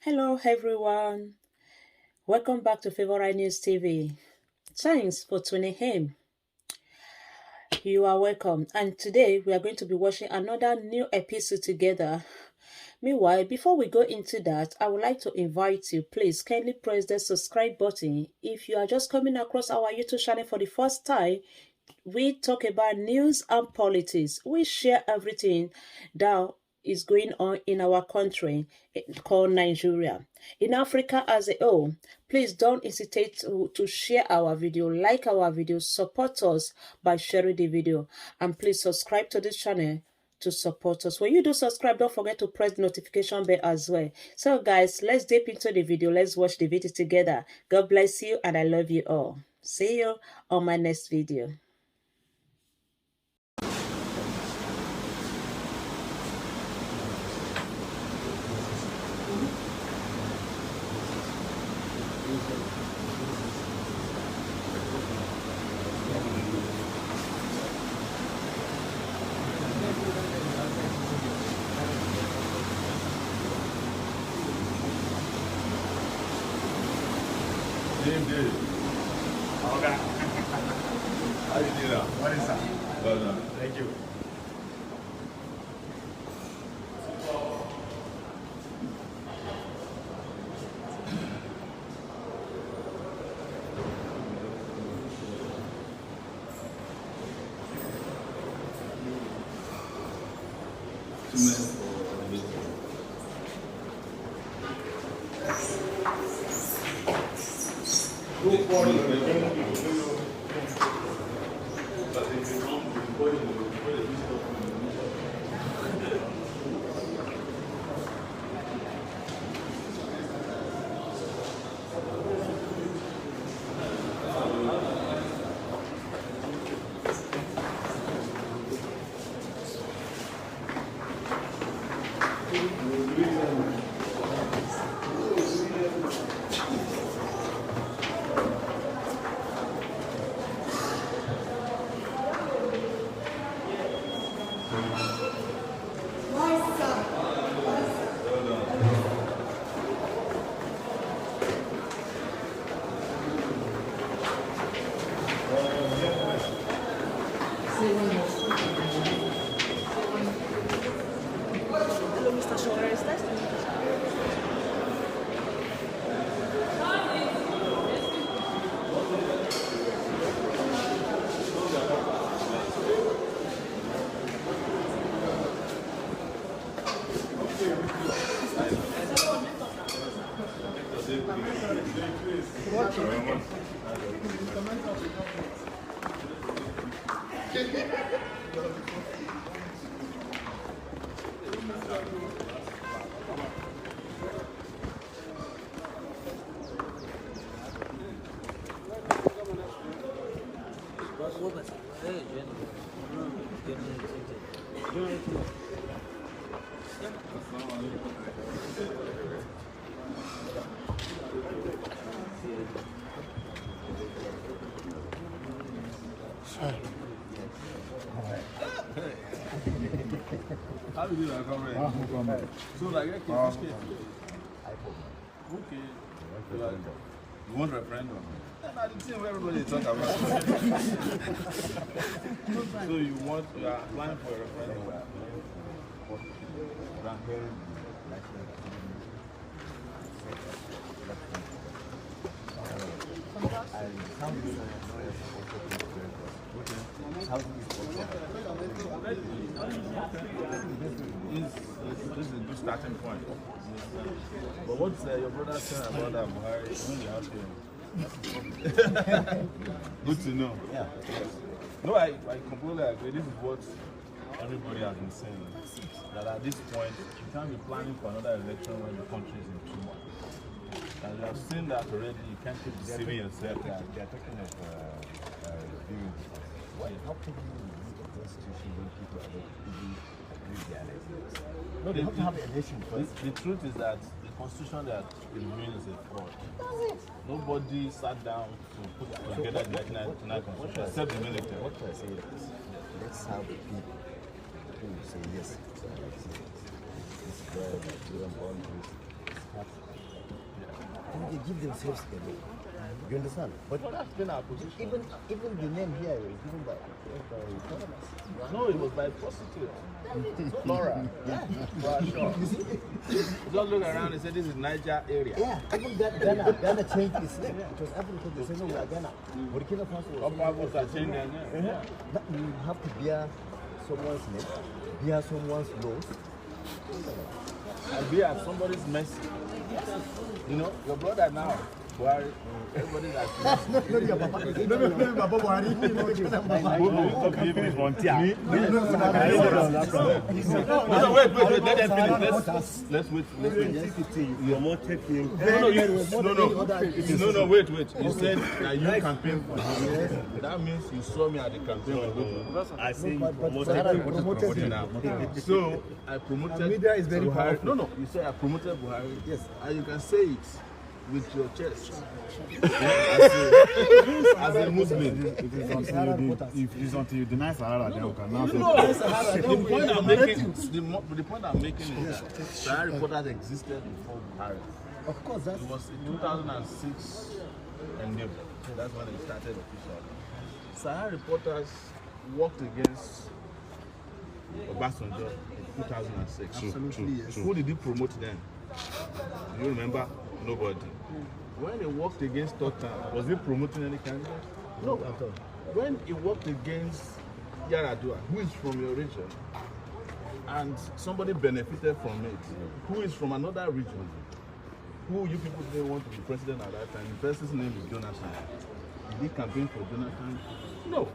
Hello everyone, welcome back to Favorite News TV. Thanks for tuning in. You are welcome, and today we are going to be watching another new episode together. Meanwhile, before we go into that, I would like to invite you, please kindly press the subscribe button. If you are just coming across our YouTube channel for the first time, we talk about news and politics. We share everything that is going on in our country called Nigeria, in Africa as a whole. Please don't hesitate to share our video, like our video, support us by sharing the video, and please subscribe to this channel to support us. When you do subscribe, don't forget to press the notification bell as well. So guys, let's dip into the video. Let's watch the video together. God bless you and I love you all. See you on my next video. Same day. Okay. How you doing now? What is that? Well done. Thank you. Hello, Mr. Sowore, is that? How do you do that, comrade? So, like, okay, okay. You want referendum? That's the thing where everybody talk about. So you are applying for a referendum? This is a good starting point. But what's your brother saying about that Buhari when you ask him? Good to know. Yeah. Yes. No, I completely agree. This is what everybody has been saying. That at this point, you can't be planning for another election when the country is in turmoil. And you have seen that already. You can't keep deceiving yourself. They are talking of reviewing. Why? How can you review the constitution when people are not even agree their elections? No, they have to have an election first. The truth is that the constitution that is reviewing is a fraud. Nobody sat down to put together the 1999 constitution except the military. What I say is, let's have the people who say yes to elections. This is where Nigerian boundaries start and they give themselves away. You understand? But That's been our position. even the name here is given by foreigners. No, it was by prostitute. Laura. Yeah, for sure. Just look around and say this is Niger area. Yeah, even Ghana changed its name. It was Africa, they say no, we are Ghana. Burkina Faso was Upper are changing their name. Yeah. That you have to bear someone's name, bear someone's laws. And be at somebody's mercy. You know, your brother now, Buhari, everybody that's wait, let them finish. Let's wait. You promoted him. No, wait. You said that you campaign for him. That means you saw me at the campaign. I say you promoted him now. So I promoted media is very Buhari. powerful. No, you say I promoted Buhari. Yes. And you can say it with your chest. As a Muslim. It is until you deny Sahara, then we can now say. The point I'm making, the point I'm making is that Sahara reporters existed before Buhari. Of course, that's It was in 2006 endeavor. That's when it started officially. Sahara reporters worked against Obasanjo in 2006. absolutely yes. Who did he promote then? Do you remember? Nobody. When he worked against Tota, was he promoting any candidate? No. When he worked against Yaradua, who is from your region, and somebody benefited from it, who is from another region, who you people didn't want to be president at that time, the person's name is Jonathan. Did he campaign for Jonathan? No.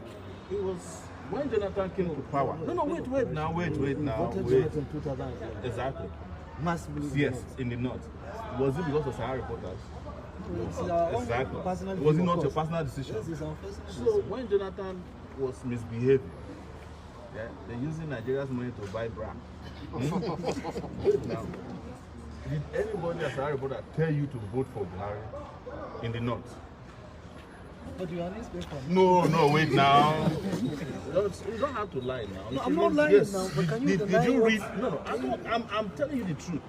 It was when Jonathan came to power. No, wait now. Voted Jonathan in 2000. Exactly. Massively. Yes, in the north. Was it because of Sahara reporters? It's our own Exactly. personal Was it view, not of your course. personal decision? Yes, it's our personal So decision. when Jonathan was misbehaving, yeah, they're using Nigeria's money to buy bra. Now, did anybody as a reporter tell you to vote for Buhari in the north? But you are newspaper. No, wait now. You don't have to lie now. No, I'm not lying now, but can you Did deny you what- read? No, I'm telling you the truth.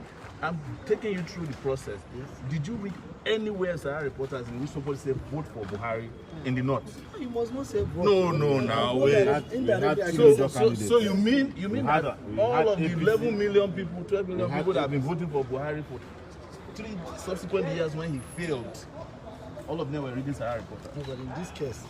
I'm taking you through the process. Yes. Did you read anywhere Sahara reporters in which somebody said vote for Buhari in the north? You must not say vote. No, now wait. So you mean that all of the 11 million people, 12 million people that have been voting for Buhari for 3 subsequent years when he failed, all of them were reading Sahara reporters? No, but in this case,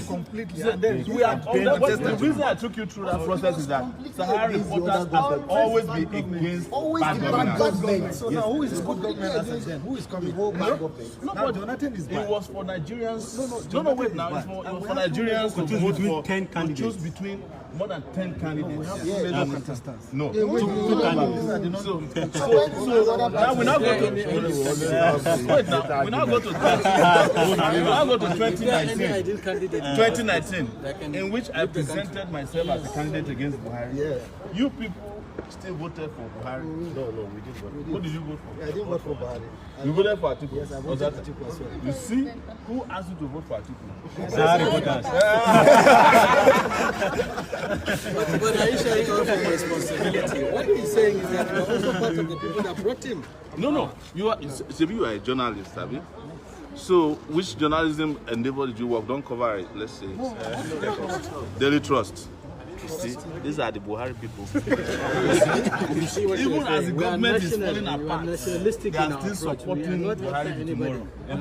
completely. And then We are the reason I took you through that process is that Sahara reporters have always been against bad governance. government. So now who is the good government as then? Who is coming? Whole bad government. No, Now but Jonathan is it bad. was for Nigerians. No, wait now. It was for we have Nigerians to choose vote between for 10 to candidates. choose between more than 10 candidates. contestants. No. Two So now we now go to wait now. We now go to 2019. 2019, in which I presented myself as a candidate against Buhari. Yeah. You people still voted for Buhari. No, we didn't vote. Who did you vote for? I didn't vote for Buhari. You voted for Atiku. Yes, I Was voted that- for Atiku as well. You see, who asked you to vote for Atiku? Sahara reporters. But are you sharing also responsibility? What he's saying is that you're also part of the people that brought him. No. You are a journalist, have you? So, which journalism endeavor did you work? Don't cover it. Let's say Daily Trust. You see, these are the Buhari people. You see what Even you're as the saying. We are government is national, falling we are apart, nationalistic they in are our still approach. We are supporting not Buhari after anybody. tomorrow. No.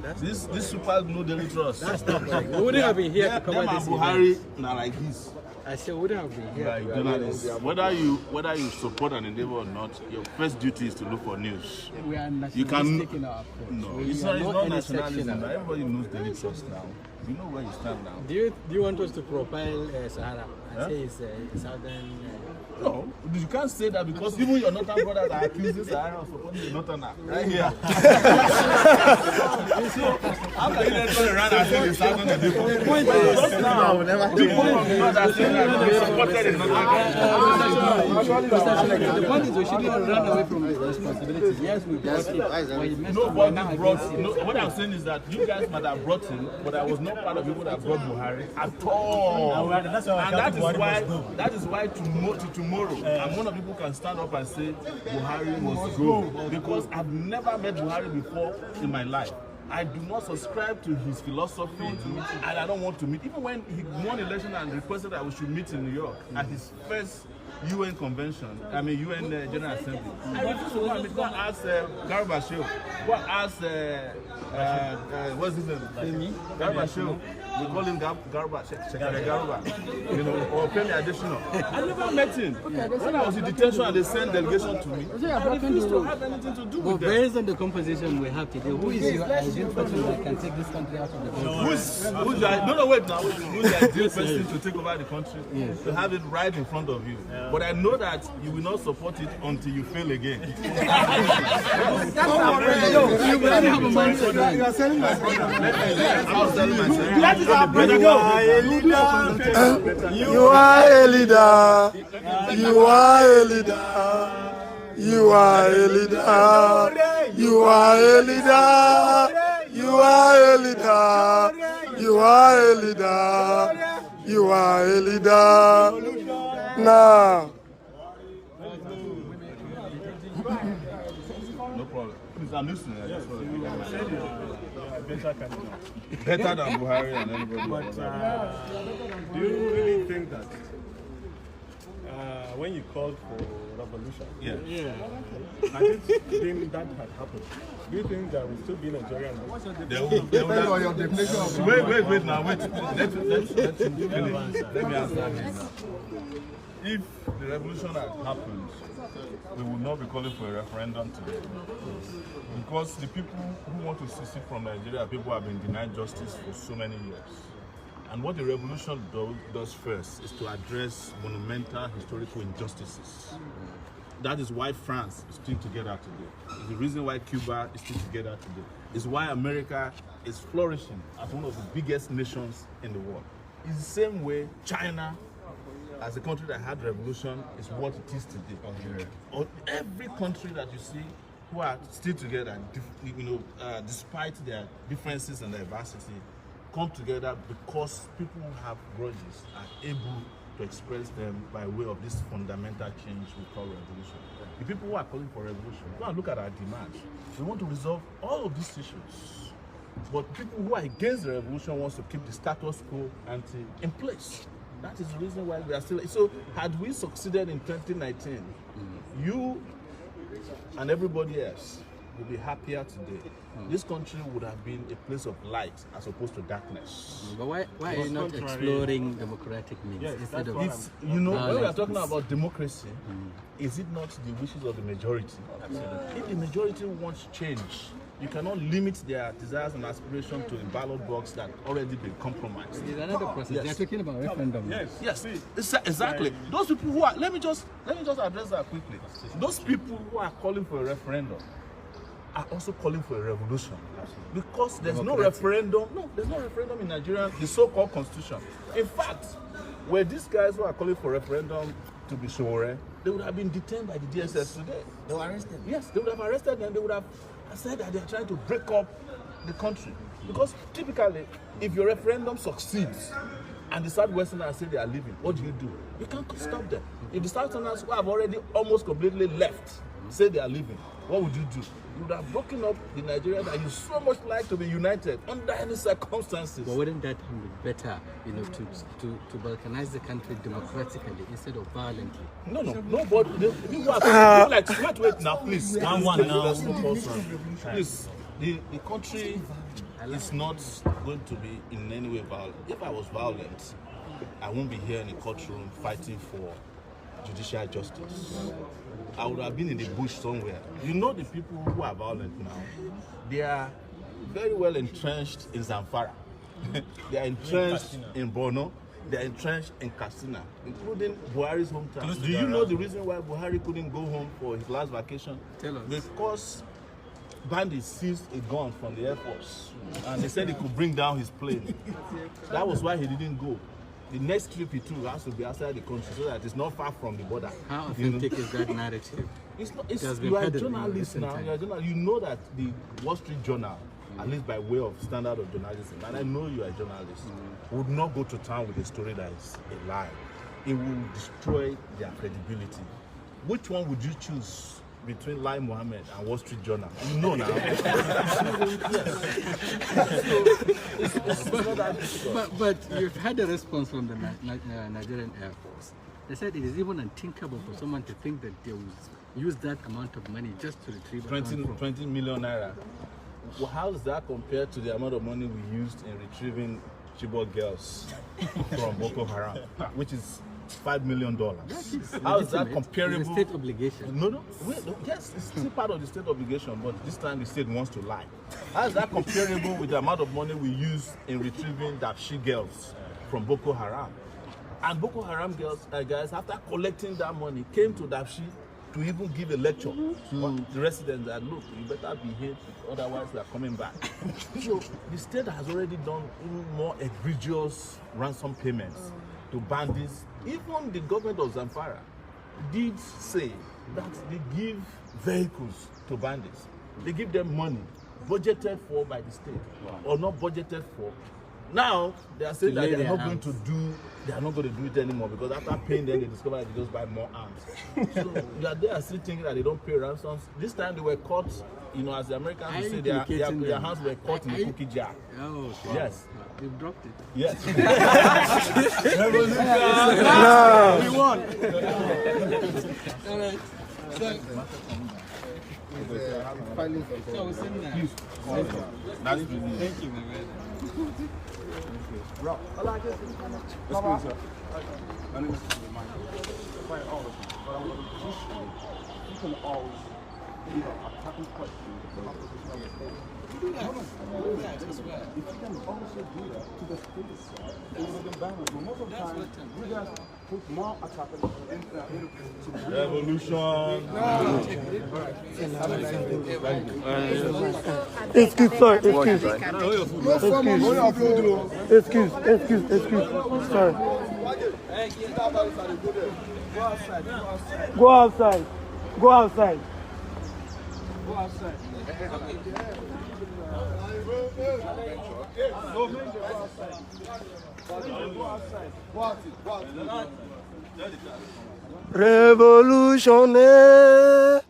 That's This super glue Daily Trust. not right. We wouldn't have been here to cover Them and this Buhari event. now like this. I said we wouldn't have been here. Like journalists, whether you support an endeavor or not, your first duty is to look for news. We are You can nationalistic in our approach. no, We it's are not any nationalism. sectional. Everybody knows Daily Trust now. You know where you stand now. Do you want us to profile Sahara and Huh? say it's southern? No, you can't say that because even your northern brothers are accusing Sahara of supporting the northerner right here. So how can you then turn around and say the Southern the people. The point is, Just now, the point is we should not run away from responsibilities. Yes, we brought it. Nobody brought. What I'm saying is that you guys might have brought him, but I was not part of people that brought Buhari at all. And that is why tomorrow, I'm one of the people who can stand up and say Buhari must go, because I've never met Buhari before in my life. I do not subscribe to his philosophy, and I don't want to meet. Even when he won election and requested that we should meet in New York at his first UN convention, UN General Assembly, I refused to go and meet. Go and ask Garba Shehu. Go and ask, what's his name? Garba Shehu. We call him Garba, you know, or Femi Adesina. I never met him. When I was in detention and they sent delegation to me, I refused to have anything to do with them. Based on the composition we have today, who is your ideal person that can take this country out of the country? Who's the ideal person to take over the country? Yes. To have it right in front of you. Yeah. But I know that you will not support it until you fail again. You are selling my brother. I was telling myself. You are a leader. You are a leader. You are a leader. You are a leader. You are a leader. You are a leader. You are a leader. You are a leader. Now. No problem. Please, I'm listening. Better than Buhari and anybody. But do you really think that when you called for revolution, I didn't think that had happened? Do you think that we still be Nigerian? Depends on your definition of wait now. Let me answer this now. If the revolution had happened, we would not be calling for a referendum today. Because the people who want to secede from Nigeria, people have been denied justice for so many years. And what the revolution does first is to address monumental historical injustices. That is why France is still together today. It's the reason why Cuba is still together today. It's why America is flourishing as one of the biggest nations in the world. It's the same way China, as a country that had revolution, is what it is today. Every country that you see who are still together, despite their differences and diversity, come together because people who have grudges are able to express them by way of this fundamental change we call revolution. The people who are calling for revolution, go and look at our demands. We want to resolve all of these issues. But people who are against the revolution wants to keep the status quo ante in place. That is the reason why we are still. So, had we succeeded in 2019, you and everybody else will be happier today. This country would have been a place of light as opposed to darkness. But why are you not exploring democratic means instead of when we are talking about democracy, is it not the wishes of the majority? If the majority wants change, you cannot limit their desires and aspirations to a ballot box that already been compromised. It's another process. They're talking about referendum. Yes, exactly. Those people who are, let me just address that quickly. Those people who are calling for a referendum are also calling for a revolution, because there's no referendum. No, there's no referendum in Nigeria, the so-called constitution. In fact, were these guys who are calling for referendum to be Sowore, they would have been detained by the DSS today. They were arrested. Yes, they would have arrested them. They would have said that they are trying to break up the country. Because typically, if your referendum succeeds and the Southwesterners say they are leaving, what do? You can't stop them. If the Southerners who have already almost completely left say they are leaving, what would you do? You would have broken up the Nigeria that you so much like to be united under any circumstances. But wouldn't that be better, to balkanize the country democratically instead of violently? No, but people are like, wait now, please. One now. Please, the country is not going to be in any way violent. If I was violent, I won't be here in a courtroom fighting for judicial justice. I would have been in the bush somewhere. You know, the people who are violent now, they are very well entrenched in Zamfara. They are entrenched in Borno. They are entrenched in Katsina, including Buhari's hometown. Do you know the reason why Buhari couldn't go home for his last vacation? Tell us. Because bandits seized a gun from the Air Force, and they said he could bring down his plane. That was why he didn't go. The next trip he took has to be outside the country so that it's not far from the border. How authentic is that narrative? It's not. It has been You are a peddled in journalist recent now. time. You are a journalist. You know that the Wall Street Journal, at least by way of standard of journalism, and I know you are a journalist, would not go to town with a story that is a lie. It will destroy their credibility. Which one would you choose between Lai Mohammed and Wall Street Journal? You know now. It's not that difficult. But you've had a response from the Nigerian Air Force. They said it is even unthinkable for someone to think that they will use that amount of money just to retrieve 20 million naira. Well, how does that compare to the amount of money we used in retrieving Chibok girls from Boko Haram, which is $5 million? How is that comparable? It's a state obligation. No. Yes, it's still part of the state obligation, but this time the state wants to lie. How is that comparable with the amount of money we used in retrieving Dapchi girls from Boko Haram? And Boko Haram girls, guys, after collecting that money, came to Dapchi to even give a lecture to the residents that, look, you better behave, otherwise we are coming back. So the state has already done even more egregious ransom payments to bandits. Even the government of Zamfara did say that they give vehicles to bandits. They give them money budgeted for by the state or not budgeted for. Now they are saying that they are not going to do it anymore because after paying them, they discover that they just buy more arms. So they are still thinking that they don't pay ransoms. This time they were caught, as the Americans would say, their hands were caught in a cookie jar. Oh, okay. Yes. You've dropped it. Yes. We won. All right. So we'll send that. Thank you, Thank you, my man. Excuse me, sir. My name is Quite all of you. But I'm going to you can always attacking questions about the position of the state. If you can also do that to the state itself, it would have been balanced. But most of the time, you guys put more attacking Revolution. Excuse. Sorry. Go outside. Revolutionary.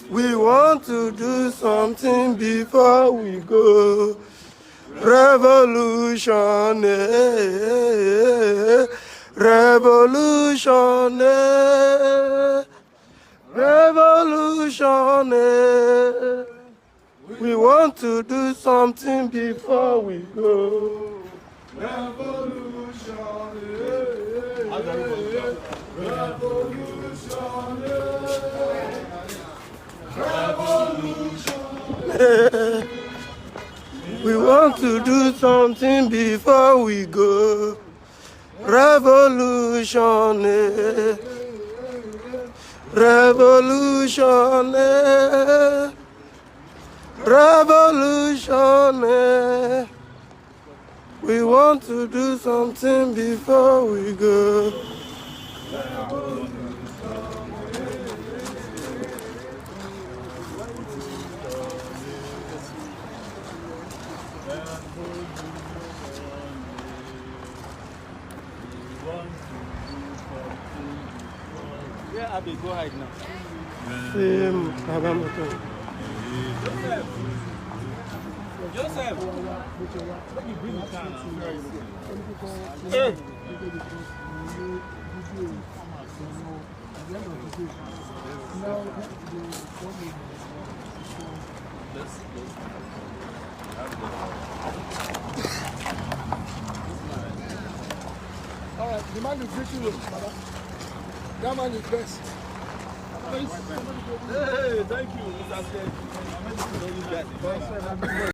We want to do something before we go. Revolutionary. We want to do something before we go. We want to do something before we go. Revolutionary. We want to do something before we go. Yeah, Abby, go ahead now. Joseph! Hey! All right, the man is greeting you, brother. That man is best. Hey, thank you, Mr. State.